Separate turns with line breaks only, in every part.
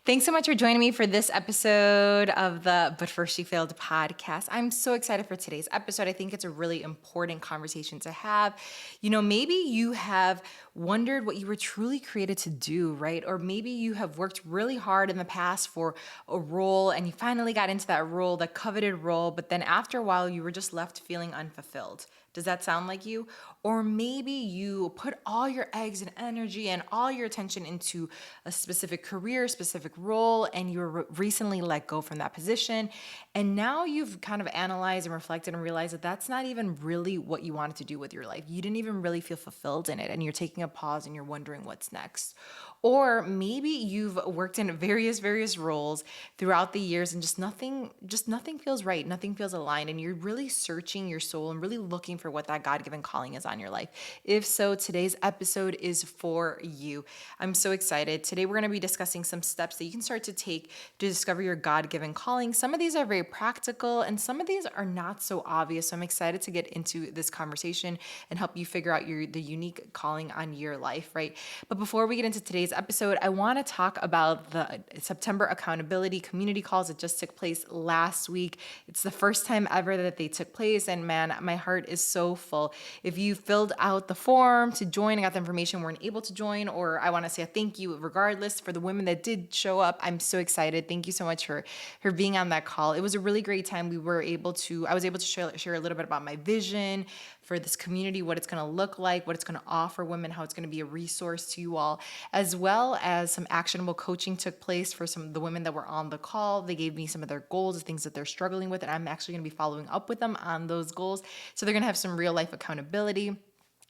Thanks so much for joining me for this episode of the But First She Failed podcast. I'm so excited for today's episode. I think it's a really important conversation to have. Maybe you have wondered what you were truly created to do, right? Or maybe you have worked really hard in the past for a role and you finally got into that role, the coveted role, but then after a while you were just left feeling unfulfilled. Does that sound like you? Or maybe you put all your eggs and energy and all your attention into a specific career, specific role, and you were recently let go from that position. And now you've kind of analyzed and reflected and realized that that's not even really what you wanted to do with your life. You didn't even really feel fulfilled in it. And you're taking a pause and you're wondering what's next. Or maybe you've worked in various roles throughout the years and just nothing feels right. Nothing feels aligned. And you're really searching your soul and really looking for what that God-given calling is on your life. If so, today's episode is for you. I'm so excited. Today we're going to be discussing some steps that you can start to take to discover your God-given calling. Some of these are very practical and some of these are not so obvious. So I'm excited to get into this conversation and help you figure out the unique calling on your life, right? But before we get into today's episode, I want to talk about the September accountability community calls that just took place last week. It's the first time ever that they took place, and man, my heart is so full. If you filled out the form to join and got the information, weren't able to join, or I want to say a thank you regardless for the women that did show up. I'm so excited. Thank you so much for being on that call. It was a really great time. I was able to share a little bit about my vision for this community, what it's going to look like, what it's going to offer women, how it's going to be a resource to you all, as well as some actionable coaching took place for some of the women that were on the call. They gave me some of their goals, the things that they're struggling with, and I'm actually going to be following up with them on those goals. So they're going to have some real life accountability.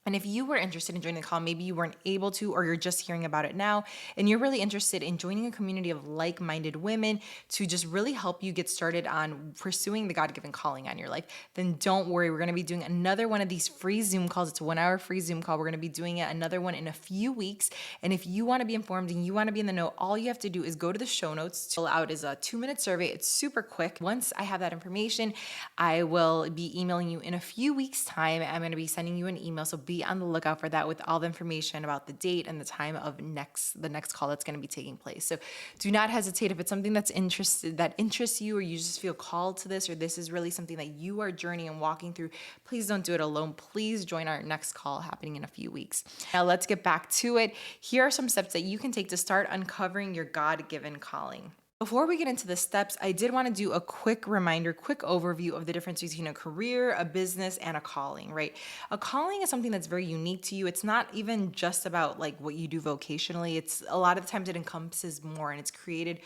And if you were interested in joining the call, maybe you weren't able to, or you're just hearing about it now, and you're really interested in joining a community of like-minded women to just really help you get started on pursuing the God-given calling on your life, then don't worry. We're going to be doing another one of these free Zoom calls. It's a 1 hour free Zoom call. We're going to be doing another one in a few weeks. And if you want to be informed and you want to be in the know, all you have to do is go to the show notes. Fill out is a 2-minute survey. It's super quick. Once I have that information, I will be emailing you in a few weeks' time. I'm going to be sending you an email. So be on the lookout for that with all the information about the date and the time of the next call that's going to be taking place. So do not hesitate if it's something that interests you, or you just feel called to this, or this is really something that you are journeying and walking through. Please don't do it alone. Please join our next call happening in a few weeks. Now let's get back to it. Here are some steps that you can take to start uncovering your God-given calling. Before we get into the steps, I did want to do a quick reminder, quick overview of the difference between a career, a business, and a calling, right? A calling is something that's very unique to you. It's not even just about like what you do vocationally. It's a lot of the times it encompasses more, and it's created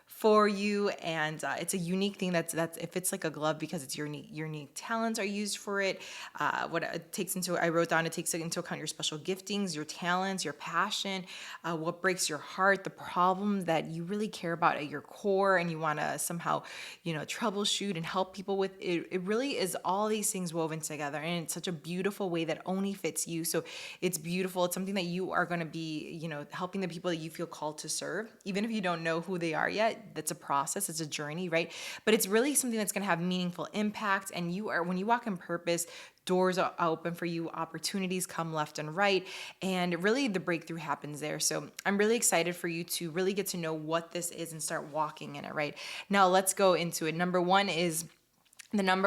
for you, and it's a unique thing that's it fits like a glove because it's your unique talents are used for it. I wrote down, it takes into account your special giftings, your talents, your passion, what breaks your heart, the problem that you really care about at your core, and you want to somehow troubleshoot and help people with it. It really is all these things woven together, and it's such a beautiful way that only fits you. So it's beautiful. It's something that you are going to be helping the people that you feel called to serve, even if you don't know who they are yet. That's a process, it's a journey, right? But it's really something that's going to have meaningful impact. And when you walk in purpose, doors are open for you, opportunities come left and right, and really the breakthrough happens there. So I'm really excited for you to really get to know what this is and start walking in it, right? Now let's go into it. The number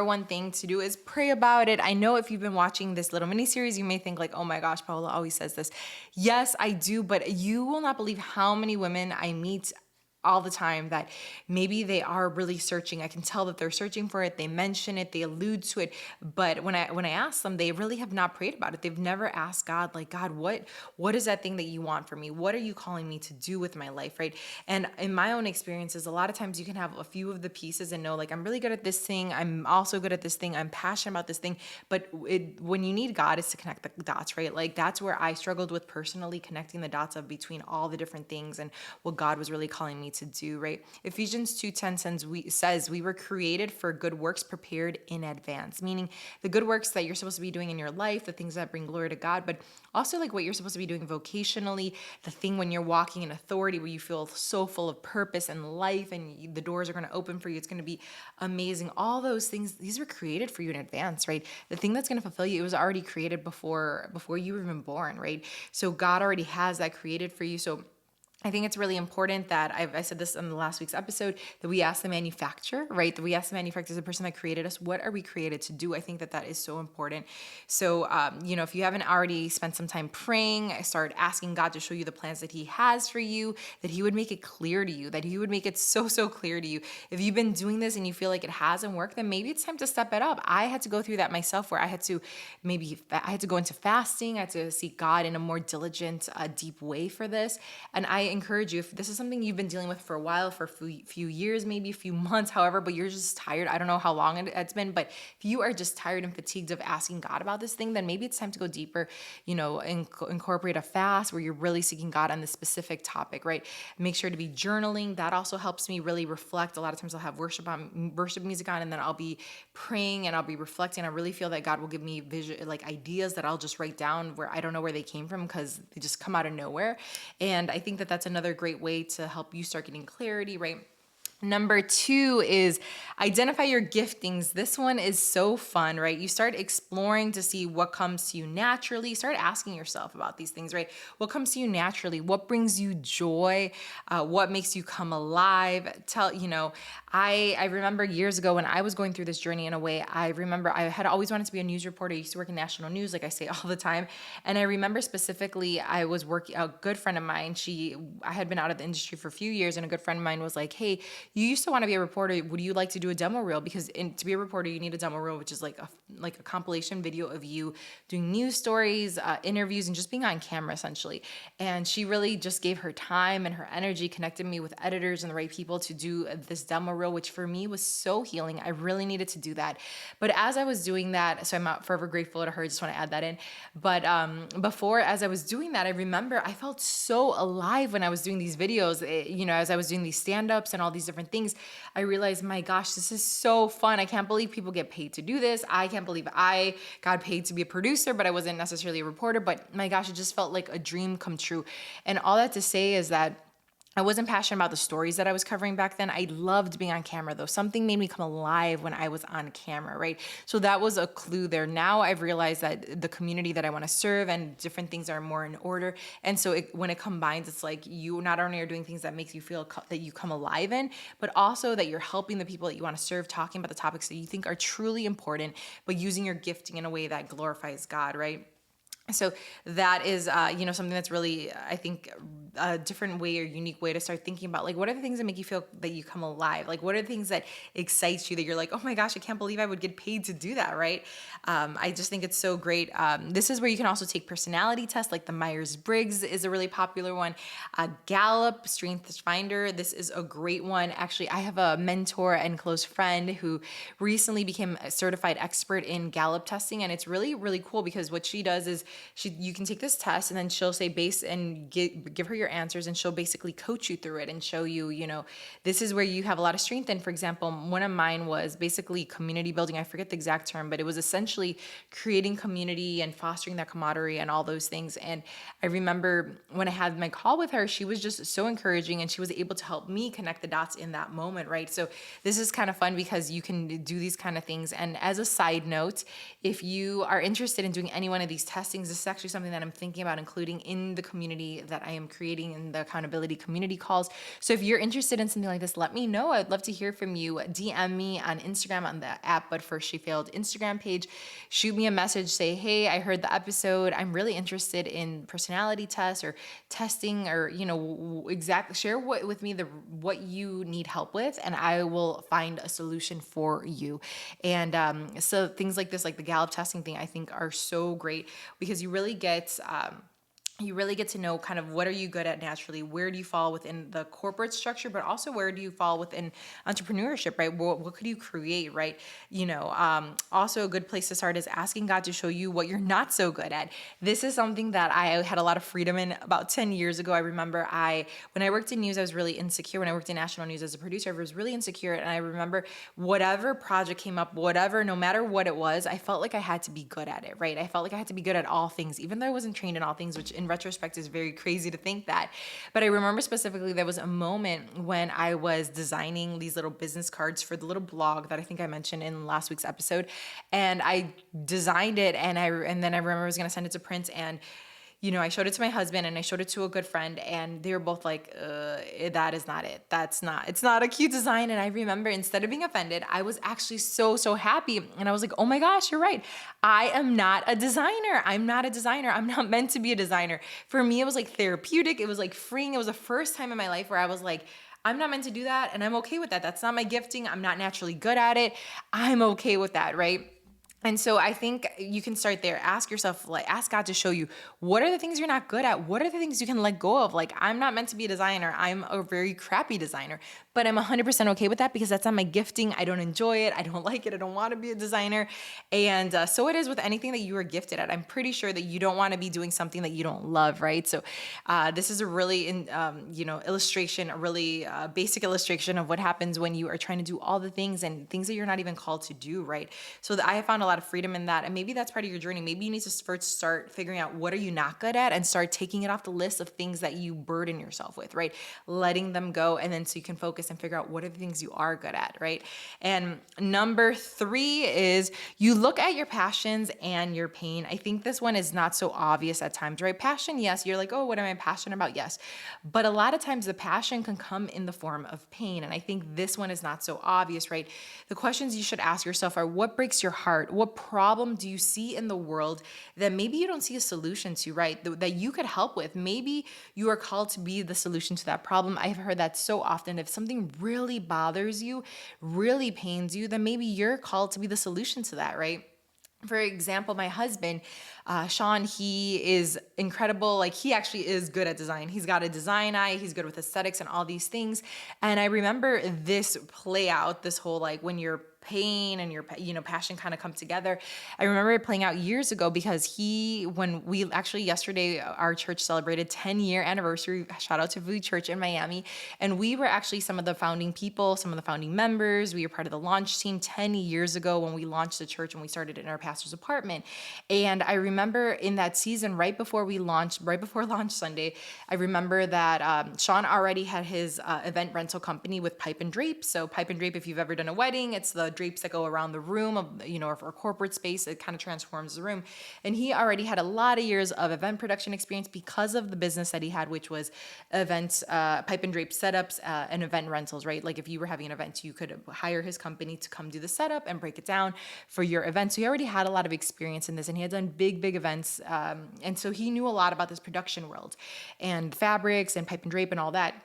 one thing to do is pray about it. I know if you've been watching this little mini series, you may think like, oh my gosh, Paola always says this. Yes, I do, but you will not believe how many women I meet all the time that maybe they are really searching. I can tell that they're searching for it. They mention it, they allude to it. But when I ask them, they really have not prayed about it. They've never asked God, like, God, what is that thing that you want from me? What are you calling me to do with my life, right? And in my own experiences, a lot of times you can have a few of the pieces and know, like, I'm really good at this thing. I'm also good at this thing. I'm passionate about this thing. But when you need God is to connect the dots, right? Like that's where I struggled with personally, connecting the dots of between all the different things and what God was really calling me to do, right? Ephesians 2:10 says we were created for good works prepared in advance, meaning the good works that you're supposed to be doing in your life, the things that bring glory to God, but also like what you're supposed to be doing vocationally, the thing when you're walking in authority where you feel so full of purpose and life and the doors are going to open for you. It's going to be amazing. All those things, these were created for you in advance, right? The thing that's going to fulfill you, it was already created before you were even born, right? So God already has that created for you. So I think it's really important that I said this in the last week's episode, that we ask the manufacturer, right? That we ask the manufacturer, the person that created us, what are we created to do? I think that that is so important. So, if you haven't already spent some time praying, start asking God to show you the plans that He has for you, that He would make it clear to you, that He would make it so, so clear to you. If you've been doing this and you feel like it hasn't worked, then maybe it's time to step it up. I had to go through that myself, where I had to go into fasting. I had to seek God in a more diligent, deep way for this. And I encourage you, if this is something you've been dealing with for a while, for a few years, maybe a few months, however, but you're just tired. I don't know how long it's been, but if you are just tired and fatigued of asking God about this thing, then maybe it's time to go deeper, incorporate a fast where you're really seeking God on this specific topic, right? Make sure to be journaling. That also helps me really reflect. A lot of times I'll have worship music on, and then I'll be praying and I'll be reflecting. I really feel that God will give me vision, like ideas that I'll just write down where I don't know where they came from, because they just come out of nowhere. And I think that that's another great way to help you start getting clarity, right? Number 2 is identify your giftings. This one is so fun, right? You start exploring to see what comes to you naturally. Start asking yourself about these things, right? What comes to you naturally? What brings you joy? What makes you come alive? I remember years ago when I was going through this journey in a way, I remember I had always wanted to be a news reporter. I used to work in national news, like I say all the time. And I remember specifically, I was working, a good friend of mine, I had been out of the industry for a few years, and a good friend of mine was like, hey, you used to want to be a reporter. Would you like to do a demo reel? Because to be a reporter, you need a demo reel, which is like a compilation video of you doing news stories, interviews, and just being on camera, essentially. And she really just gave her time and her energy, connected me with editors and the right people to do this demo reel, which for me was so healing. I really needed to do that. But as I was doing that, so I'm forever grateful to her. Just want to add that in. But as I was doing that, I remember I felt so alive when I was doing these videos. As I was doing these stand-ups and all these different things, I realized, my gosh, this is so fun. I can't believe people get paid to do this. I can't believe I got paid to be a producer, but I wasn't necessarily a reporter. But my gosh, it just felt like a dream come true. And all that to say is that I wasn't passionate about the stories that I was covering back then. I loved being on camera, though. Something made me come alive when I was on camera, right? So that was a clue there. Now I've realized that the community that I want to serve and different things are more in order. And so when it combines, it's like you not only are doing things that makes you feel that you come alive in, but also that you're helping the people that you want to serve, talking about the topics that you think are truly important, but using your gifting in a way that glorifies God, right? So that is, something that's really, I think, a different way or unique way to start thinking about, like, what are the things that make you feel that you come alive? Like, what are the things that excite you that you're like, oh my gosh, I can't believe I would get paid to do that, right? I just think it's so great. This is where you can also take personality tests, like the Myers-Briggs is a really popular one. Gallup, Strengths Finder, this is a great one. Actually, I have a mentor and close friend who recently became a certified expert in Gallup testing, and it's really, really cool because what she does is you can take this test, and then she'll say give her your answers, and she'll basically coach you through it and show you, this is where you have a lot of strength in. For example, one of mine was basically community building. I forget the exact term, but it was essentially creating community and fostering that camaraderie and all those things. And I remember when I had my call with her, she was just so encouraging, and she was able to help me connect the dots in that moment, right? So this is kind of fun because you can do these kind of things. And as a side note, if you are interested in doing any one of these testings, this is actually something that I'm thinking about including in the community that I am creating in the accountability community calls. So if you're interested in something like this, let me know. I'd love to hear from you. DM me on Instagram on the But First She Failed Instagram page. Shoot me a message. Say, hey, I heard the episode. I'm really interested in personality tests or testing, or exactly share with me what you need help with, and I will find a solution for you. And so things like this, like the Gallup testing thing, I think are so great because you really get to know kind of what are you good at naturally, where do you fall within the corporate structure, but also where do you fall within entrepreneurship, right? What could you create, right? Also a good place to start is asking God to show you what you're not so good at. This is something that I had a lot of freedom in about 10 years ago. I remember when I worked in news, I was really insecure. When I worked in national news as a producer, I was really insecure. And I remember whatever project came up, no matter what it was, I felt like I had to be good at it, right? I felt like I had to be good at all things, even though I wasn't trained in all things, which in retrospect is very crazy to think that. But I remember specifically there was a moment when I was designing these little business cards for the little blog that I think I mentioned in last week's episode. And I designed it, and then I remember I was going to send it to print, and I showed it to my husband and I showed it to a good friend, and they were both like, that is not it. It's not a cute design. And I remember, instead of being offended, I was actually so, so happy. And I was like, oh my gosh, you're right. I am not a designer. I'm not a designer. I'm not meant to be a designer. For me, it was like therapeutic. It was like freeing. It was the first time in my life where I was like, I'm not meant to do that, and I'm okay with that. That's not my gifting. I'm not naturally good at it. I'm okay with that, right? And so I think you can start there. Ask yourself, like, ask God to show you, what are the things you're not good at? What are the things you can let go of? Like, I'm not meant to be a designer. I'm a very crappy designer, but I'm 100% okay with that because that's not my gifting. I don't enjoy it. I don't like it. I don't want to be a designer. And so it is with anything that you are gifted at. I'm pretty sure that you don't want to be doing something that you don't love, right? So this is a really, illustration, a really basic illustration of what happens when you are trying to do all the things and things that you're not even called to do, right? So I have found a lot of freedom in that. And maybe that's part of your journey. Maybe you need to first start figuring out what are you not good at and start taking it off the list of things that you burden yourself with, right? Letting them go. And then so you can focus and figure out what are the things you are good at, right? And number 3 is you look at your passions and your pain. I think this one is not so obvious at times, right? Passion, yes. You're like, oh, what am I passionate about? Yes. But a lot of times the passion can come in the form of pain. And I think this one is not so obvious, right? The questions you should ask yourself are, what breaks your heart? What problem do you see in the world that maybe you don't see a solution to, right? That you could help with. Maybe you are called to be the solution to that problem. I've heard that so often. If something really bothers you, really pains you, then maybe you're called to be the solution to that, right? For example, my husband, Sean, he is incredible. Like, he actually is good at design. He's got a design eye. He's good with aesthetics and all these things. And I remember this play out, this whole, like, when your pain and your passion kind of come together. I remember it playing out years ago because when we actually yesterday, our church celebrated 10-year anniversary. Shout out to VU Church in Miami. And we were actually some of the founding people, some of the founding members. We were part of the launch team 10 years ago when we launched the church and we started in our pastor's apartment. And I remember in that season, right before launch Sunday, I remember that Sean already had his event rental company with Pipe and Drape. So Pipe and Drape, if you've ever done a wedding, it's the drapes that go around the room of, for a corporate space. It kind of transforms the room. And he already had a lot of years of event production experience because of the business that he had, which was events, Pipe and Drape setups, and event rentals, right? Like, if you were having an event, you could hire his company to come do the setup and break it down for your event. So he already had a lot of experience in this, and he had done big events. And so he knew a lot about this production world and fabrics and Pipe and Drape and all that.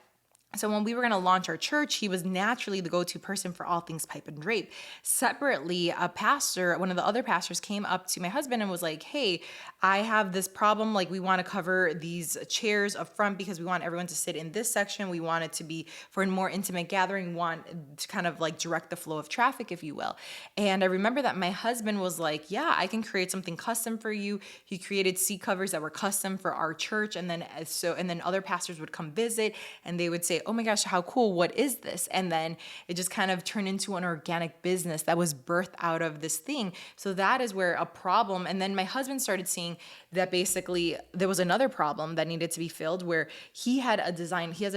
So when we were going to launch our church, he was naturally the go-to person for all things Pipe and Drape. Separately, one of the other pastors came up to my husband and was like, hey, I have this problem. Like, we want to cover these chairs up front because we want everyone to sit in this section. We want it to be for a more intimate gathering. We want to kind of like direct the flow of traffic, if you will. And I remember that my husband was like, yeah, I can create something custom for you. He created seat covers that were custom for our church. And then other pastors would come visit and they would say, oh my gosh, how cool, what is this? And then it just kind of turned into an organic business that was birthed out of this thing. So that is where a problem, and then my husband started seeing that basically there was another problem that needed to be filled, where he has a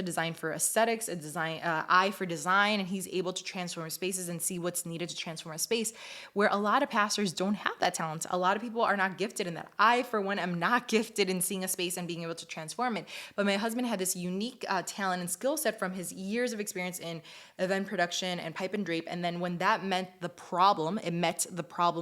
design for aesthetics, a design eye for design, and he's able to transform spaces and see what's needed to transform a space, where a lot of pastors don't have that talent. A lot of people are not gifted in that. I, for one, am not gifted in seeing a space and being able to transform it. But my husband had this unique talent and skill set from his years of experience in event production and Pipe and Drape. And then when that met the problem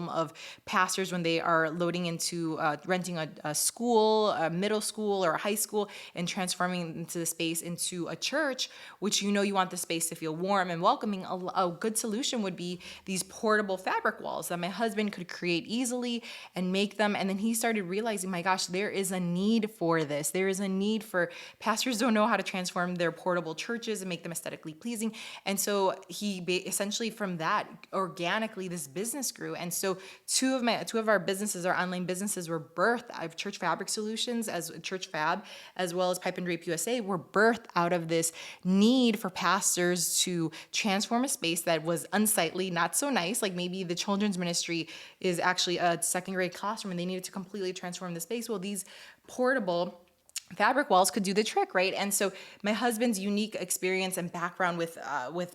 of pastors when they are loading into renting a school, a middle school or a high school, and transforming into the space into a church, which you want the space to feel warm and welcoming. A good solution would be these portable fabric walls that my husband could create easily and make them. And then he started realizing, my gosh, there is a need for this. There is a need for pastors don't know how to transform their portable churches and make them aesthetically pleasing. And so he essentially from that organically this business grew. And so two of our businesses, our online businesses, were birthed out of Church Fabric Solutions as Church Fab, as well as Pipe and Drape USA, were birthed out of this need for pastors to transform a space that was unsightly, not so nice. Like maybe the children's ministry is actually a second grade classroom and they needed to completely transform the space. Well, these portable fabric walls could do the trick, right? And so my husband's unique experience and background with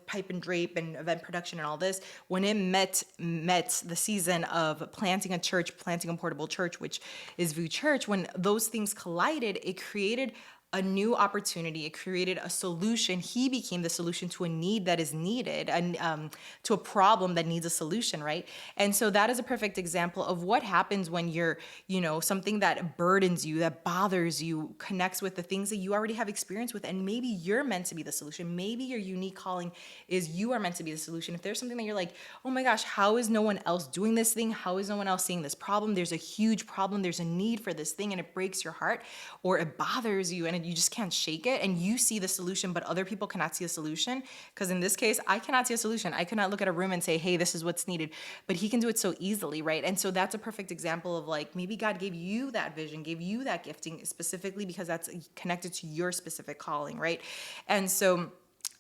pipe and drape and event production and all this, when it met the season of planting a church, planting a portable church, which is VU Church, when those things collided, it created a new opportunity. It created a solution. He became the solution to a need that is needed, and to a problem that needs a solution, right? And so that is a perfect example of what happens when you're, something that burdens you, that bothers you, connects with the things that you already have experience with, and maybe you're meant to be the solution. Maybe your unique calling is you are meant to be the solution. If there's something that you're like, oh my gosh, how is no one else doing this thing? How is no one else seeing this problem? There's a huge problem. There's a need for this thing, and it breaks your heart, or it bothers you, and you just can't shake it, and you see the solution, but other people cannot see a solution. Because in this case, I cannot see a solution. I cannot look at a room and say, hey, this is what's needed, but he can do it so easily, right? And so that's a perfect example of like, maybe God gave you that vision, gave you that gifting specifically because that's connected to your specific calling, right? And so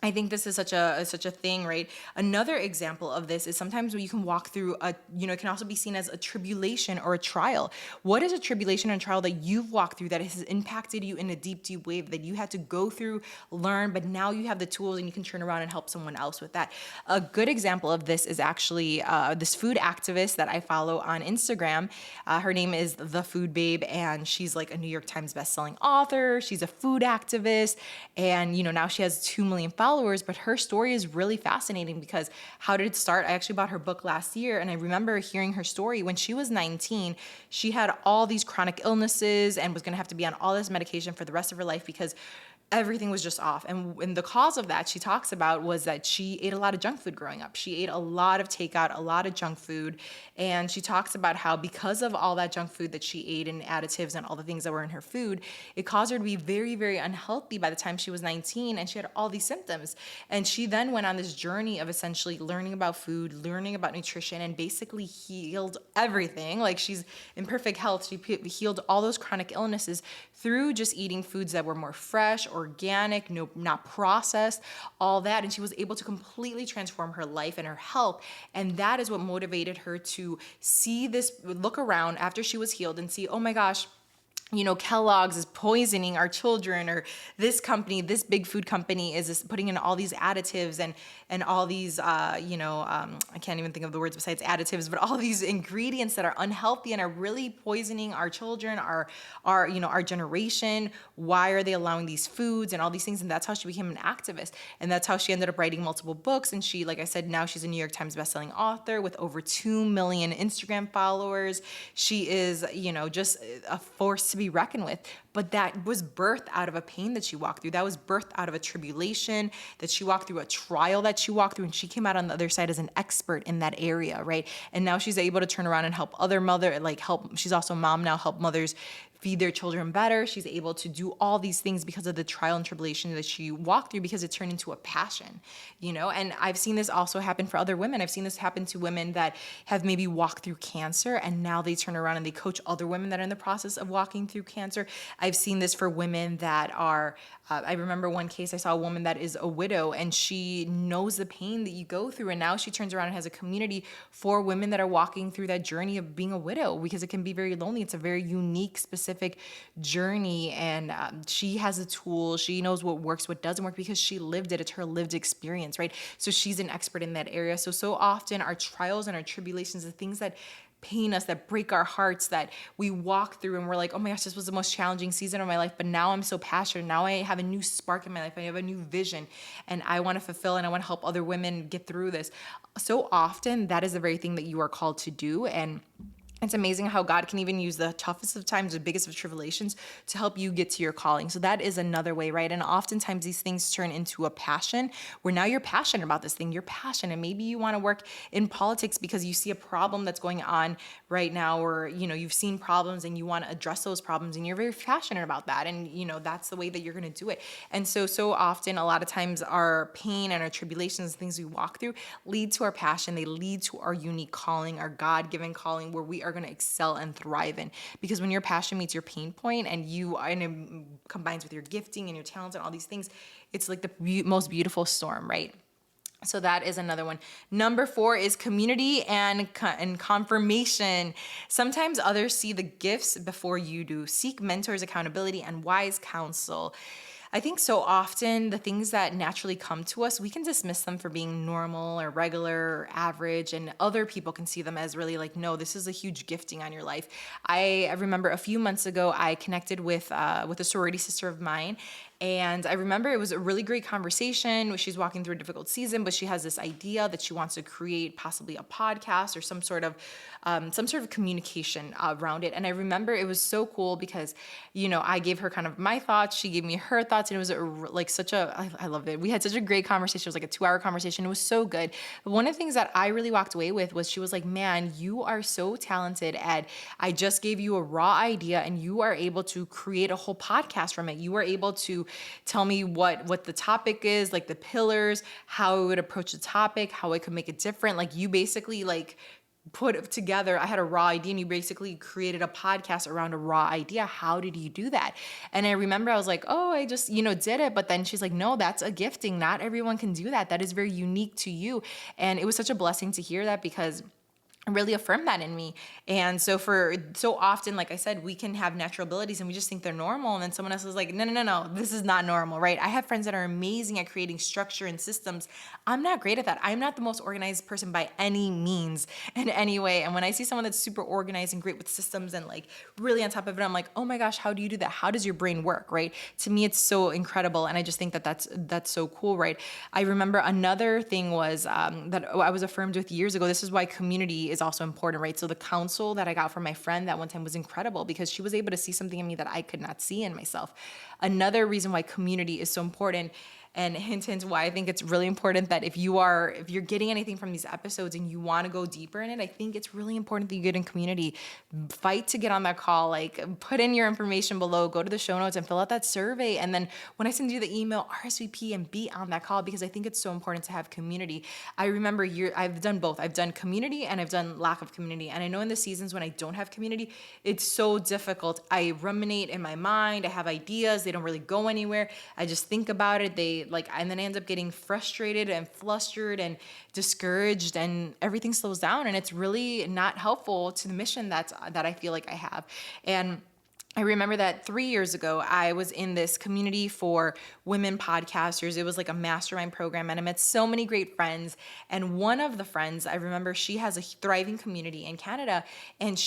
I think this is such a thing, right? Another example of this is sometimes when you can walk through it can also be seen as a tribulation or a trial. What is a tribulation and trial that you've walked through that has impacted you in a deep, deep way that you had to go through, learn, but now you have the tools and you can turn around and help someone else with that? A good example of this is actually this food activist that I follow on Instagram. Her name is The Food Babe, and she's like a New York Times bestselling author. She's a food activist, and now she has 2 million followers. But her story is really fascinating because how did it start? I actually bought her book last year, and I remember hearing her story when she was 19. She had all these chronic illnesses and was going to have to be on all this medication for the rest of her life because everything was just off. And the cause of that, she talks about, was that she ate a lot of junk food growing up. She ate a lot of takeout, a lot of junk food. And she talks about how because of all that junk food that she ate and additives and all the things that were in her food, it caused her to be very, very unhealthy by the time she was 19. And she had all these symptoms. And she then went on this journey of essentially learning about food, learning about nutrition, and basically healed everything. Like, she's in perfect health. She healed all those chronic illnesses through just eating foods that were more fresh, organic, no, not processed, all that. And she was able to completely transform her life and her health. And that is what motivated her to see this, look around after she was healed and see, oh my gosh, Kellogg's is poisoning our children, or this company, this big food company is putting in all these additives and all these, I can't even think of the words besides additives, but all these ingredients that are unhealthy and are really poisoning our children, our generation. Why are they allowing these foods and all these things? And that's how she became an activist. And that's how she ended up writing multiple books. And she, like I said, now she's a New York Times bestselling author with over 2 million Instagram followers. She is, just a force to be reckoned with. But that was birthed out of a pain that she walked through. That was birthed out of a tribulation that she walked through, a trial that she walked through, and she came out on the other side as an expert in that area, right? And now she's able to turn around and help other she's also a mom now, help mothers feed their children better. She's able to do all these things because of the trial and tribulation that she walked through, because it turned into a passion, And I've seen this also happen for other women. I've seen this happen to women that have maybe walked through cancer, and now they turn around and they coach other women that are in the process of walking through cancer. I've seen this for women that are, I remember one case, I saw a woman that is a widow, and she knows the pain that you go through. And now she turns around and has a community for women that are walking through that journey of being a widow, because it can be very lonely. It's a very unique, specific journey. And she has a tool. She knows what works, what doesn't work, because she lived it. It's her lived experience, right? So she's an expert in that area. So often our trials and our tribulations, the things that pain us, that break our hearts, that we walk through and we're like, oh my gosh, this was the most challenging season of my life, but now I'm so passionate. Now I have a new spark in my life. I have a new vision, and I want to fulfill, and I want to help other women get through this. So often that is the very thing that you are called to do. And it's amazing how God can even use the toughest of times, the biggest of tribulations, to help you get to your calling. So that is another way, right? And oftentimes these things turn into a passion, where now you're passionate about this thing. You're passionate. Maybe you want to work in politics because you see a problem that's going on right now, or, you've seen problems and you want to address those problems, and you're very passionate about that. And, that's the way that you're going to do it. And so often, a lot of times our pain and our tribulations, things we walk through, lead to our passion. They lead to our unique calling, our God-given calling, where we are going to excel and thrive in. Because when your passion meets your pain point, and it combines with your gifting and your talents and all these things, it's like the most beautiful storm, right? So that is another one. Number 4 is community and confirmation. Sometimes others see the gifts before you do. Seek mentors, accountability, and wise counsel. I think so often the things that naturally come to us, we can dismiss them for being normal or regular or average, and other people can see them as really like, no, this is a huge gifting on your life. I remember a few months ago, I connected with a sorority sister of mine, and I remember it was a really great conversation. She's walking through a difficult season, but she has this idea that she wants to create possibly a podcast or some sort of communication around it. And I remember it was so cool because, I gave her kind of my thoughts, she gave me her thoughts, and it was I loved it. We had such a great conversation. It was like a 2-hour conversation. It was so good. But one of the things that I really walked away with was she was like, man, you are so talented, Ed. I just gave you a raw idea and you are able to create a whole podcast from it. You are able to tell me what the topic is, like the pillars, how I would approach the topic, how I could make it different. Like you basically like put together, I had a raw idea and you basically created a podcast around a raw idea. How did you do that? And I remember I was like, oh, I just, did it. But then she's like, no, that's a gifting. Not everyone can do that. That is very unique to you. And it was such a blessing to hear that because really affirmed that in me. And so often, like I said, we can have natural abilities and we just think they're normal. And then someone else is like, no, this is not normal, right? I have friends that are amazing at creating structure and systems. I'm not great at that. I'm not the most organized person by any means in any way. And when I see someone that's super organized and great with systems and like really on top of it, I'm like, oh my gosh, how do you do that? How does your brain work, right? To me, it's so incredible. And I just think that that's so cool, right? I remember another thing was that I was affirmed with years ago. This is why community is also important, right? So the counsel that I got from my friend that one time was incredible because she was able to see something in me that I could not see in myself. Another reason why community is so important, and hint why I think it's really important that if you're getting anything from these episodes and you want to go deeper in it, I think it's really important that you get in community. Fight to get on that call, like put in your information below, go to the show notes and fill out that survey. And then when I send you the email, RSVP and be on that call because I think it's so important to have community. I remember I've done both. I've done community and I've done lack of community. And I know in the seasons when I don't have community, it's so difficult. I ruminate in my mind. I have ideas. They don't really go anywhere. I just think about it. And then I end up getting frustrated and flustered and discouraged and everything slows down and it's really not helpful to the mission that I feel like I have. And I remember that 3 years ago, I was in this community for women podcasters. It was like a mastermind program, and I met so many great friends. And one of the friends, I remember she has a thriving community in Canada, and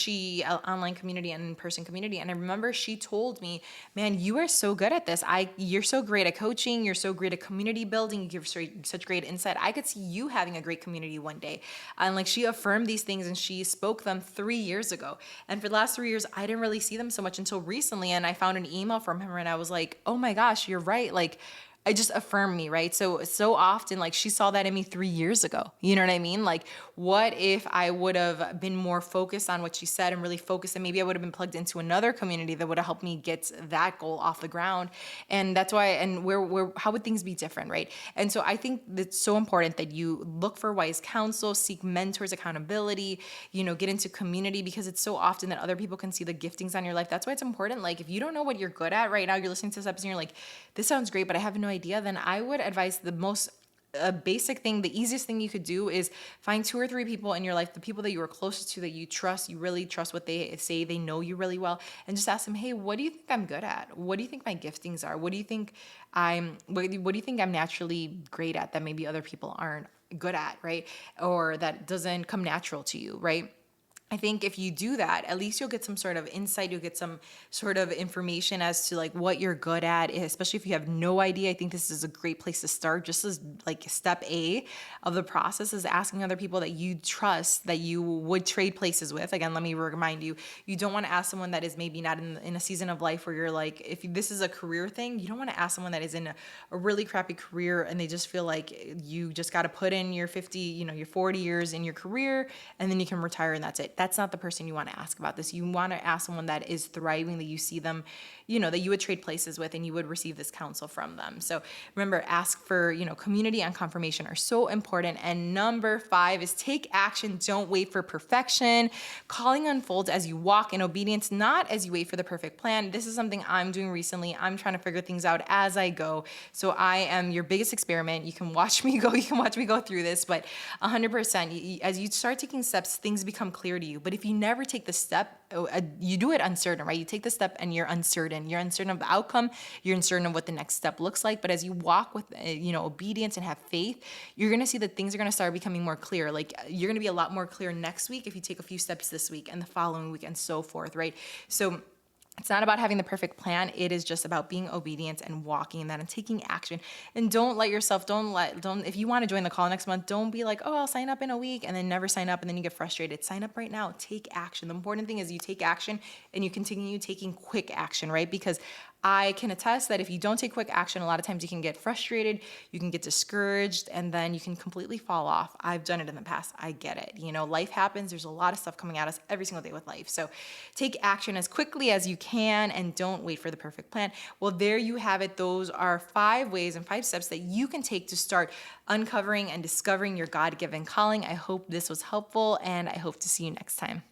online community and in-person community. And I remember she told me, man, you are so good at this. You're so great at coaching. You're so great at community building. You give such great insight. I could see you having a great community one day. And like she affirmed these things and she spoke them 3 years ago. And for the last 3 years, I didn't really see them so much until recently, and I found an email from her and I was like, oh my gosh, you're right. Like it just affirmed me, right? So often, like she saw that in me 3 years ago. You know what I mean? Like, what if I would have been more focused on what she said and really focused, and maybe I would have been plugged into another community that would have helped me get that goal off the ground. And that's why, and how would things be different, right? And so I think it's so important that you look for wise counsel, seek mentors, accountability, get into community, because it's so often that other people can see the giftings on your life. That's why it's important. Like, if you don't know what you're good at right now, you're listening to this episode and you're like, this sounds great, but I have no idea, then I would advise the most basic thing, the easiest thing you could do is find 2 or 3 people in your life, the people that you are closest to, that you trust, you really trust what they say, they know you really well, and just ask them, hey, what do you think I'm good at? What do you think my giftings are? What do you think what do you think I'm naturally great at that maybe other people aren't good at, right? Or that doesn't come natural to you, right? I think if you do that, at least you'll get some sort of insight. You'll get some sort of information as to like what you're good at, especially if you have no idea. I think this is a great place to start. Just as like step A of the process is asking other people that you trust, that you would trade places with. Again, let me remind you, you don't want to ask someone that is maybe not in a season of life where you're like, if this is a career thing, you don't want to ask someone that is in a really crappy career and they just feel like you just got to put in your 50, your 40 years in your career and then you can retire and that's it. That's not the person you want to ask about this. You want to ask someone that is thriving, that you see them, that you would trade places with and you would receive this counsel from them. So remember, ask for, community and confirmation are so important. And number 5 is take action. Don't wait for perfection. Calling unfolds as you walk in obedience, not as you wait for the perfect plan. This is something I'm doing recently. I'm trying to figure things out as I go. So I am your biggest experiment. You can watch me go. You can watch me go through this, but 100%, as you start taking steps, things become clear to you. But if you never take the step, you do it uncertain, right? You take the step and you're uncertain. You're uncertain of the outcome. You're uncertain of what the next step looks like. But as you walk with, obedience and have faith, you're going to see that things are going to start becoming more clear. Like you're going to be a lot more clear next week if you take a few steps this week and the following week and so forth, right? So it's not about having the perfect plan. It is just about being obedient and walking in that and taking action. And don't if you want to join the call next month, don't be like, oh, I'll sign up in a week and then never sign up and then you get frustrated. Sign up right now. Take action. The important thing is you take action and you continue taking quick action, right? Because I can attest that if you don't take quick action, a lot of times you can get frustrated, you can get discouraged, and then you can completely fall off. I've done it in the past. I get it. Life happens. There's a lot of stuff coming at us every single day with life. So take action as quickly as you can and don't wait for the perfect plan. Well, there you have it. Those are 5 ways and 5 steps that you can take to start uncovering and discovering your God-given calling. I hope this was helpful, and I hope to see you next time.